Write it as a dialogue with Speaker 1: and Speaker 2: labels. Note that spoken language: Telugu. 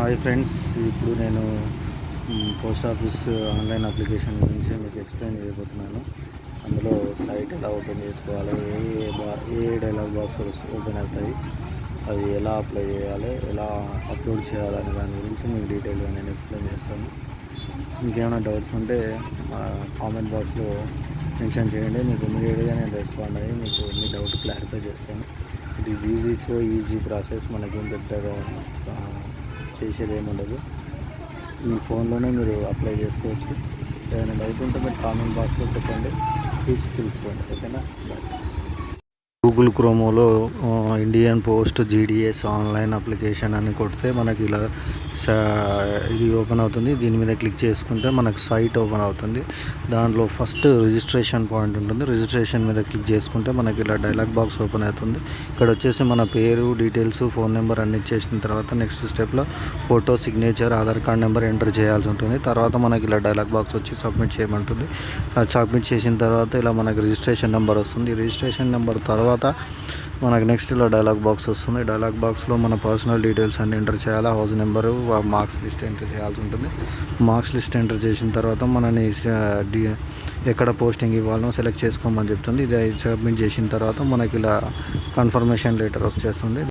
Speaker 1: హాయ్ ఫ్రెండ్స్, ఇప్పుడు నేను పోస్ట్ ఆఫీస్ ఆన్లైన్ అప్లికేషన్ గురించి మీకు ఎక్స్ప్లెయిన్ చేయబోతున్నాను. అందులో సైట్ ఎలా ఓపెన్ చేసుకోవాలి, ఏ డైలాగ్ బాక్సెస్ ఓపెన్ అవుతాయి, అవి ఎలా అప్లై చేయాలి, ఎలా అప్లోడ్ చేయాలనే దాని గురించి మీకు డీటెయిల్గా నేను ఎక్స్ప్లెయిన్ చేస్తాను. ఇంకేమైనా డౌట్స్ ఉంటే కామెంట్ బాక్స్లో మెన్షన్ చేయండి. మీకు ఇమీడియట్గా నేను రెస్పాండ్ అయ్యి మీకు మీ డౌట్ క్లారిఫై చేస్తాను. It is easy process. మనకేం పెద్దగా చేసేది ఏముండదు. మీ ఫోన్లోనే మీరు అప్లై చేసుకోవచ్చు. ఏదైనా డౌట్ ఉంటే మీరు కామెంట్ బాక్స్లో చెప్పండి, చూసి తెలుసుకోండి. ఓకేనా? బాయ్. గూగుల్ క్రోమోలో Indian post GDS online application అని కొడితే మనకి ఇలా ఇది ఓపెన్ అవుతుంది. దీని మీద క్లిక్ చేసుకుంటే మనకు సైట్ ఓపెన్ అవుతుంది. దాంట్లో ఫస్ట్ రిజిస్ట్రేషన్ పాయింట్ ఉంటుంది. రిజిస్ట్రేషన్ మీద క్లిక్ చేసుకుంటే మనకి ఇలా డైలాగ్ బాక్స్ ఓపెన్ అవుతుంది. ఇక్కడ వచ్చేసి మన పేరు, డీటెయిల్స్, ఫోన్ నెంబర్ అన్ని ఇచ్చేసిన తర్వాత నెక్స్ట్ స్టెప్లో photo, signature, Aadhaar card number enter చేయాల్సి ఉంటుంది. తర్వాత మనకి ఇలా డైలాగ్ బాక్స్ వచ్చి సబ్మిట్ చేయమంటుంది. సబ్మిట్ చేసిన తర్వాత ఇలా మనకి రిజిస్ట్రేషన్ నెంబర్ వస్తుంది. రిజిస్ట్రేషన్ నెంబర్ తర్వాత మనకి నెక్స్ట్ ఇలా డైలాగ్ బాక్స్ వస్తుంది. డైలాగ్ బాక్స్లో మన పర్సనల్ డీటెయిల్స్ అన్ని ఎంటర్ చేయాలి. House number, marks list enter చేయాల్సి ఉంటుంది. మార్క్స్ లిస్ట్ ఎంటర్ చేసిన తర్వాత మనని ఎక్కడ పోస్టింగ్ ఇవ్వాలనో సెలెక్ట్ చేసుకోమని చెప్తుంది. ఇది సబ్మిట్ చేసిన తర్వాత మనకి ఇలా కన్ఫర్మేషన్ లెటర్ వచ్చేస్తుంది.